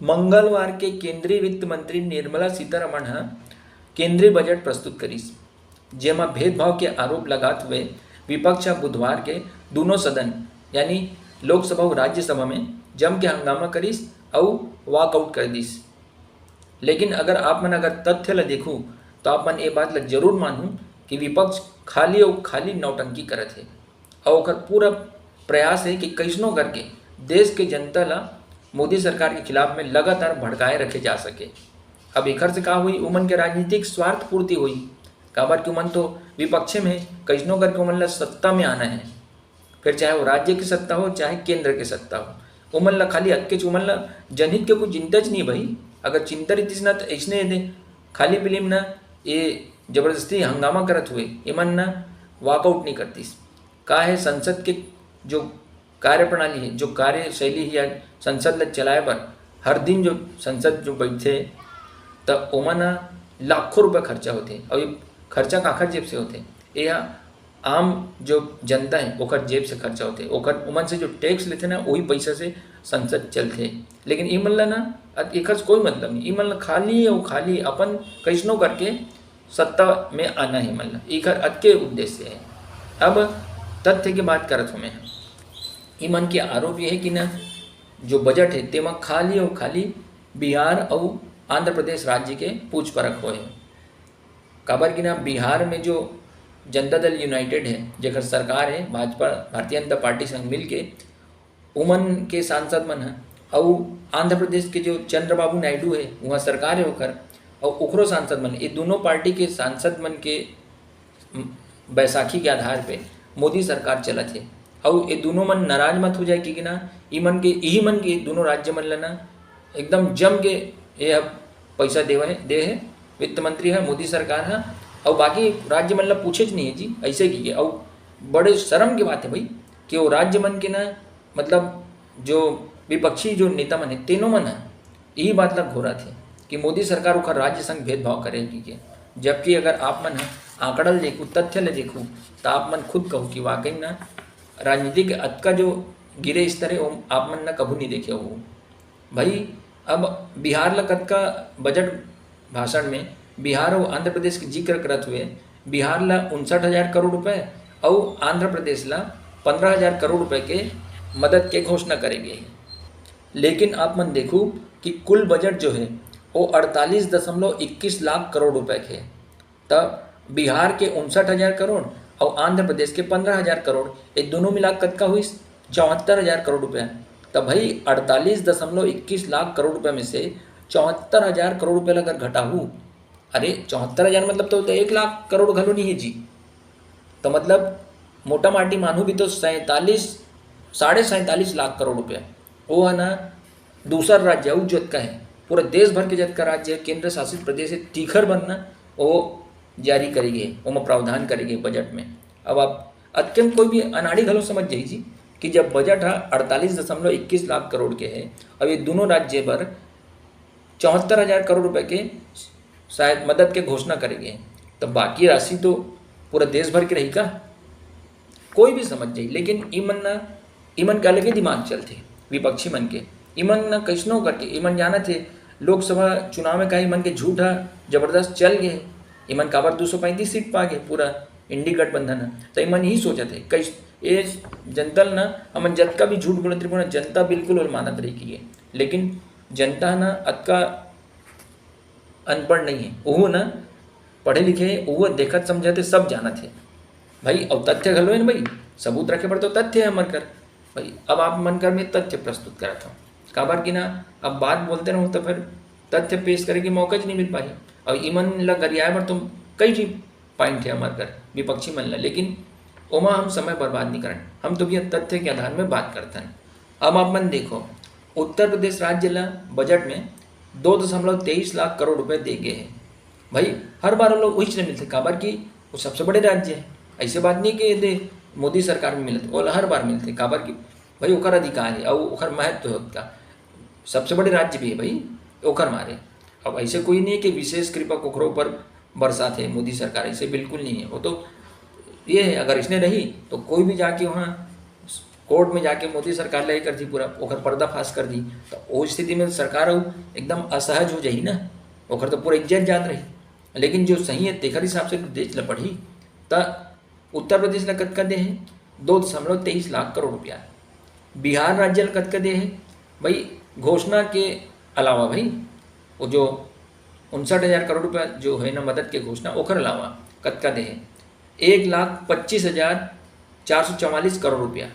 मंगलवार के केंद्रीय वित्त मंत्री निर्मला सीतारमण केंद्रीय बजट प्रस्तुत करीश, जेमा भेदभाव के आरोप लगाते हुए विपक्ष बुधवार के दोनों सदन यानी लोकसभा और राज्यसभा में जम के हंगामा करीश और वॉकआउट कर दीस। लेकिन अगर आप मन अगर तथ्य ला देखूँ तो आप मन ये बात ला जरूर मानूँ कि विपक्ष खाली और खाली नौटंकी करत है और ओकर पूरा प्रयास है कि कैसनो करके देश के जनता ला मोदी सरकार के खिलाफ में लगातार भड़काए रखे जा सके। अब एकर से का हुई, उमन के राजनीतिक स्वार्थ पूर्ति हुई। काबर कि उमन तो विपक्ष में कैसनो करके उमन ला सत्ता में आना है, फिर चाहे वो राज्य की सत्ता हो चाहे केंद्र की सत्ता हो। उमन ला खाली अक्के उमन ला जनहित के कुछ चिंता च नहीं भाई। अगर चिंता रही ना तो ऐसने दे खाली फिल्म ना ये जबरदस्ती हंगामा करत हुए इमन ना वॉकआउट नहीं करतीस। का है संसद के जो कार्यप्रणाली है, जो कार्यशैली है या संसद ला चलाए बर हर दिन जो संसद जो बैठे तब ओमा ना लाखों रुपये खर्चा होते और ये खर्चा काखर जेब से होते, या आम जो जनता है ओकर जेब से खर्चा होते, ओकर उमन से जो टैक्स लेते ना वही पैसा से संसद चलते। लेकिन ई मन ला ना एक कोई मतलब नहीं, ई मन ला खाली और खाली अपन कैसनो करके सत्ता में आना है। मन ला एक अतके उद्देश्य है। अब तथ्य की बात करत हूँ मैं, ई मन के आरोप ये है कि ना जो बजट है तेमा खाली और खाली बिहार और आंध्र प्रदेश राज्य के पूछ परख हुए हैं। काबर कि ना बिहार में जो जनता दल यूनाइटेड है जेकर सरकार है भाजपा भारतीय जनता पार्टी संग मिल के उमन के सांसद मन है, और आंध्र प्रदेश के जो चंद्रबाबू नायडू है वहाँ सरकार है होकर और उखरो सांसद मन, ये दोनों पार्टी के सांसद मन के बैसाखी के आधार पे मोदी सरकार चलत है। और ये दोनों मन नाराज मत हो जाए कि ना ई मन के यही मन के दोनों राज्य मन ला ना एकदम जम के ये अब पैसा दे है वित्त मंत्री है मोदी सरकार है, और बाकी राज्य मन ला पूछे नहीं है जी ऐसे की है। और बड़े शर्म की बात है भाई कि वो राज्य मन के ना मतलब जो विपक्षी जो नेता मन है तीनों मन है यही बात ला घोरा थे कि मोदी सरकार उखर राज्य संग भेदभाव करेगी के। जबकि अगर आप मन है आंकड़ा देखूँ तथ्य ले देखूँ तो आप मन खुद कहूँ कि वाकई ना राजनीति के अत का जो गिरे स्तर है आप मन ना कभी नहीं देखे हो भाई। अब बिहार ला कत का बजट भाषण में बिहार और आंध्र प्रदेश के जिक्र करते हुए बिहार ला 59,000 करोड़ रुपए और आंध्र प्रदेश ला 15,000 करोड़ रुपए के मदद के घोषणा करेंगे। लेकिन आप मन देखो कि कुल बजट जो है वो 48.21 लाख करोड़ रुपए के, तब बिहार के 59,000 करोड़ और आंध्र प्रदेश के 15,000 करोड़ ये दोनों मिला कत का हुई 74,000 करोड़ रुपये। तब भाई 48.21 लाख करोड़ रुपए में से 74,000 करोड़ रुपये अगर घटाऊँ, अरे 74,000 मतलब तो 1 लाख करोड़ घलो नहीं है जी। तो मतलब मोटा माटी मानू भी तो 47.5 लाख करोड़ रुपये वो है ना दूसरा राज्य है जत का है, पूरा देश भर के जत का राज्य है केंद्र शासित प्रदेश है तीखर बनना वो जारी करेंगे वो प्रावधान करेंगे बजट में। अब आप अत्यंत कोई भी अनाड़ी घलो समझ जाइए कि जब बजट है 48.21 लाख करोड़ के है अब ये दोनों राज्य पर 74,000 करोड़ रुपए के शायद मदद के घोषणा करेंगे, तब बाकी राशि तो पूरा देश भर के रही का कोई भी समझ जाए। लेकिन ईमन के अलग ही दिमाग चलते विपक्षी मन के, ईमन न कैसनो करके ईमन जाना थे लोकसभा चुनाव में का ईमन के झूठा जबरदस्त चल गए, ईमन काबर 235 सीट पा गए पूरा इंडी गठबंधन है। तो ईमन यही सोचा थे कई ये जनता ना अमन जत का भी झूठ बोलते पूरा जनता बिल्कुल और मानत रही की है। लेकिन जनता ना अतका अनपढ़ नहीं है, वो ना पढ़े लिखे वो देखत समझते सब जाना थे भाई। अब तथ्य घलो है भाई, सबूत रखे पर तो तथ्य है मन कर भाई। अब आप मन कर में तथ्य प्रस्तुत करता हूँ काबर की ना अब बात बोलते रहो तो फिर तथ्य पेश करे की मौका ज नहीं मिल पाई। और ईमन ला गरियाए पर तुम कई चीज पॉइंट है हमार कर विपक्षी मन ला, लेकिन ओमा हम समय बर्बाद नहीं करें, हम तो भैया तथ्य के आधार में बात करते हैं। अब आप मन देखो उत्तर प्रदेश राज्य ला बजट में 2.23 लाख करोड़ रुपए दे गए हैं भाई। हर बार लोग वही चीज़ मिलते काबर की वो सबसे बड़े राज्य है, ऐसे बात नहीं कि दे मोदी सरकार में मिलते, वो हर बार मिलते काबर की भाई ओकर अधिकार है और ओकर महत्व है उसका, सबसे बड़े राज्य भी है भाई ओकर मारे। अब ऐसे कोई नहीं है कि विशेष कृपा कोखरों पर बरसात है मोदी सरकार, ऐसे बिल्कुल नहीं है। वो तो ये है अगर इसने रही तो कोई भी जाके वहाँ कोर्ट में जाके मोदी सरकार लड़ाई कर दी, पूरा ओकर पर्दाफाश कर दी, तो वो स्थिति में सरकार एकदम असहज हो जाही ना, ओकर तो पूरा इज्जत जात रही। लेकिन जो सही है तेखर हिसाब से देश ल पढ़ी तो उत्तर प्रदेश ला कतका दे है 2.23 लाख करोड़ रुपया। बिहार राज्य ला कतका दे है भाई, घोषणा के अलावा भाई वो जो 59,000 करोड़ रुपया जो है ना मदद के घोषणा, ओकर अलावा कतका दे है 1,25,444 करोड़ रुपया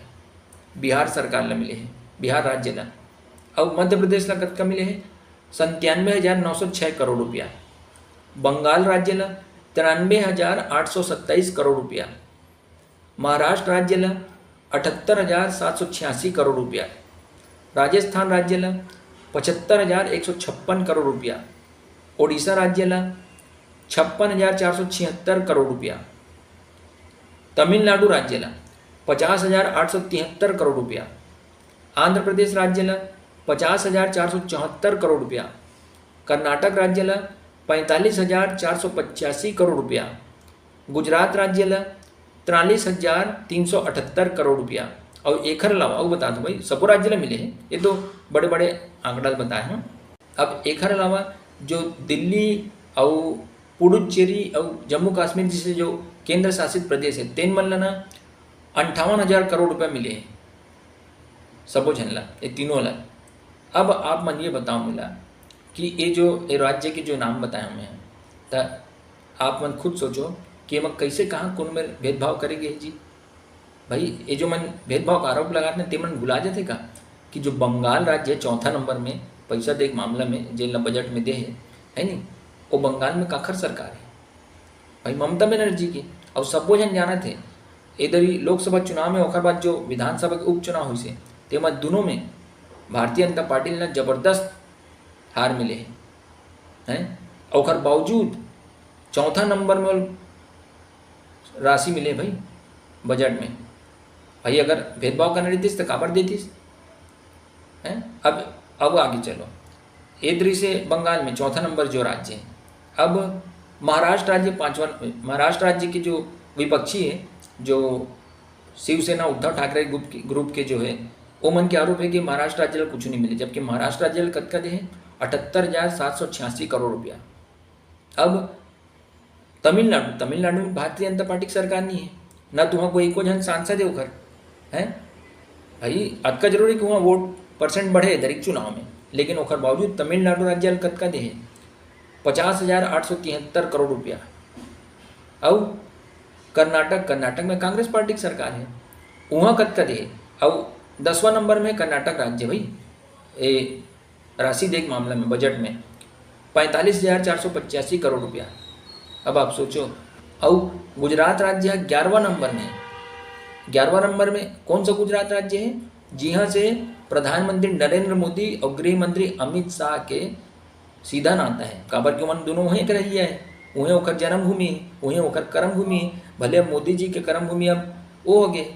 बिहार सरकार ला मिले हैं, बिहार राज्य ला। और मध्य प्रदेश ला कतका मिले हैं 97,906 करोड़ रुपया। बंगाल राज्य ला 93,827 करोड़ रुपया। महाराष्ट्र राज्य ला 78,786 करोड़ रुपया। राजस्थान राज्य ला 75,156 करोड़ रुपया। ओडिशा राज्य ला 56,476 करोड़ रुपया। तमिलनाडु राज्य ला 50,873 करोड़ रुपया। आंध्र प्रदेश राज्य ला 50,474 करोड़ रुपया। कर्नाटक राज्य ला 45,485 करोड़ रुपया। गुजरात राज्य ला 43,378 करोड़ रुपया। और एक अलावा वो बता दो भाई सबो राज्य ला मिले हैं, ये तो बड़े बड़े आंकड़ा बताए हैं। अब एक अलावा जो दिल्ली और पुडुचेरी और जम्मू कश्मीर जैसे जो केंद्र शासित प्रदेश है तेन मन ला ना 58,000 करोड़ रुपया मिले हैं सबो झन ला, ये तीनों ला। अब आप मन ये बताओ मिला कि ये जो ये राज्य के जो नाम बताए हमें, तो आप मन खुद सोचो कि हम कैसे कहाँ कौन में भेदभाव करेंगे जी भाई। ये जो मन भेदभाव का आरोप लगाते हैं ते मन भुला जाते का कि जो बंगाल राज्य चौथा नंबर में पैसा दे मामला में जेल बजट में दे है नहीं, वो बंगाल में काखर सरकार है भाई ममता बनर्जी की। और सबो जन जाना थे इधर ही लोकसभा चुनाव में ओकर बाद जो विधानसभा के उपचुनाव हुई से तेमा दोनों में भारतीय जनता पार्टी ने जबरदस्त हार मिले हैं। और बावजूद चौथा नंबर में राशि मिले भाई बजट में। भाई अगर भेदभाव करना रहती तो काबर देतीस हैं। अब आगे चलो, इधर से बंगाल में चौथा नंबर जो राज्य है। अब महाराष्ट्र राज्य पांचवा, महाराष्ट्र राज्य के जो विपक्षी है जो शिवसेना उद्धव ठाकरे ग्रुप के जो है वो मन के आरोप है कि महाराष्ट्र राज्य कुछ नहीं मिले, जबकि महाराष्ट्र राज्य कतका दे है 78,786 करोड़ रुपया। अब तमिलनाडु में भारतीय जनता पार्टी की सरकार नहीं है ना, तो वहाँ कोई एको जन सांसद है उखर है भाई। अतका जरूरी कि वहाँ वोट परसेंट बढ़े दरेक चुनाव में, लेकिन ओकर बावजूद तमिलनाडु राज्य कतका दे है 50,873 करोड़ रुपया। और कर्नाटक में कांग्रेस पार्टी की सरकार है, वहाँ कतका दे। और 10वां नंबर में कर्नाटक राज्य भाई ये राशि देख मामला में बजट में 45,485 करोड़ रुपया। अब आप सोचो। और गुजरात राज्य 11वां नंबर में। 11वां नंबर में कौन सा गुजरात राज्य है, जी हाँ से प्रधानमंत्री नरेंद्र मोदी और गृह मंत्री अमित शाह के सीधा नाता है। काबर के मन दोनों वहीं के रही है, वहीं ओकर जन्मभूमि है, वहीं ओकर कर्मभूमि है। भले अब मोदी जी के कर्मभूमि अब वो हो गए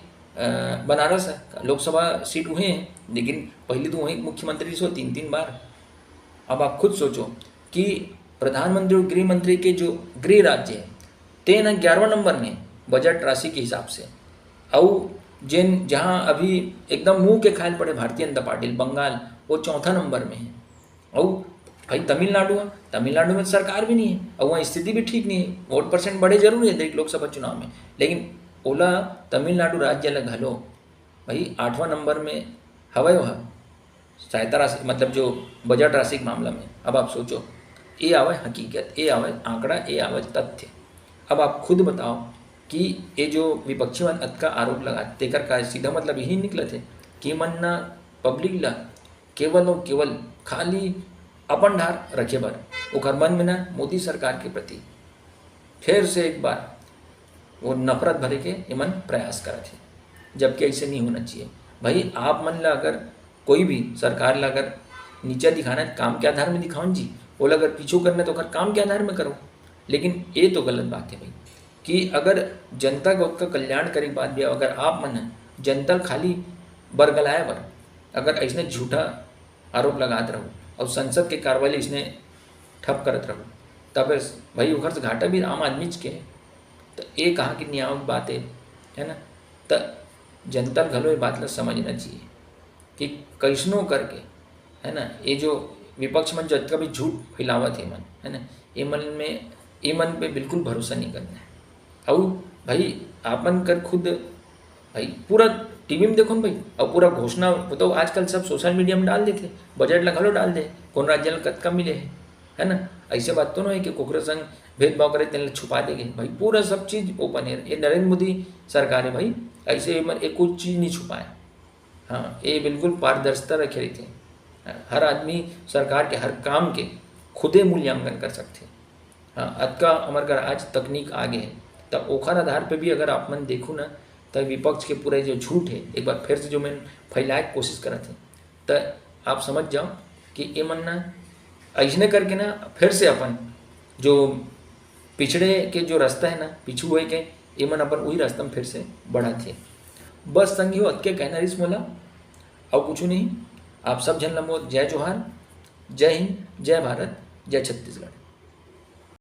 बनारस है, लोकसभा सीट वहीं है, लेकिन पहले तो वहीं मुख्यमंत्री से 3 बार। अब आप खुद सोचो कि प्रधानमंत्री और गृह मंत्री के जो गृह राज्य है तेन 11वां नंबर में बजट राशि के हिसाब से। और जिन जहाँ अभी एकदम मुंह के खायल पड़े भारतीय जनता पार्टी बंगाल, वो चौथा नंबर में है। और भाई तमिलनाडु में सरकार भी नहीं है और वहाँ स्थिति भी ठीक नहीं है। वोट परसेंट बढ़े जरूर है देख लोकसभा चुनाव में, लेकिन ओला तमिलनाडु राज्य लग घलो भाई 8वां नंबर में हवा वह सहायता राशि मतलब जो बजट राशि के मामला में। अब आप सोचो, ये आवे हकीकत, ये आवे आंकड़ा, ये आवे तथ्य। अब आप खुद बताओ कि ये जो विपक्षी मन अतका आरोप लगा तेकर का सीधा मतलब यही निकला थे कि मन ना पब्लिक ला केवल और केवल खाली अपन ढार रखे बर ओकर मन में ना मोदी सरकार के प्रति फिर से एक बार वो नफरत भरे के ये मन प्रयास करत है, जबकि ऐसे नहीं होना चाहिए भाई। आप मन ला अगर कोई भी सरकार ला अगर नीचा दिखाना है काम के आधार में दिखाओ जी, वो अगर पीछू करना तो काम के आधार में करो। लेकिन ये तो गलत बात है भाई कि अगर जनता का उसका कल्याण करे के बाद भी अगर आप मन जनता खाली बरगलाए बर अगर ऐसने झूठा आरोप लगात रहो और संसद के कार्रवाई इसने ठप करत रहो, तब भाई उखर से घाटा भी आम आदमी के है। तो ये कहाँ की न्याय बात है ना। तो जनता घलो ये बात ला समझना चाहिए कि कैसनो करके, है ना, ये जो विपक्ष में जतका भी झूठ फैलावत है मन, है ना, ये मन पे बिल्कुल भरोसा नहीं करना है। और भाई आपन कर खुद भाई पूरा टीवी में देखो न भाई, और पूरा घोषणा तो आजकल सब सोशल मीडिया में डाल देते, बजट ला घलो डाल दे कौन राज्य ला कतका मिले है ना। ऐसे बात तो नहीं है कि कोकरे संग भेदभाव करे तेन छुपा देंगे भाई, पूरा सब चीज़ ओपन है। ये नरेंद्र मोदी सरकार है भाई, ऐसे एक कुछ चीज़ नहीं छुपाए। हाँ, ये बिल्कुल पारदर्शिता रखे रही थे। हर आदमी सरकार के हर काम के खुदे मूल्यांकन कर सकते। हाँ, अतका हमारे घर आज तकनीक आगे है, तब ओखर आधार पे भी अगर आप मन देखूँ ना, तब विपक्ष के पूरे जो झूठ है एक बार फिर से जो मैं फैलाए की कोशिश करा थे, तो आप समझ जाओ कि ये मन ना ऐसने करके ना फिर से अपन जो पिछड़े के जो रास्ता है ना, पिछू हुए के ये मन अपन वही रास्ता में फिर से बढ़ा थे। बस संगी हो अतके कहना रिस मोला, और कुछ नहीं। आप सब जन ला मोर जय जोहार, जय हिंद, जय भारत, जय छत्तीसगढ़।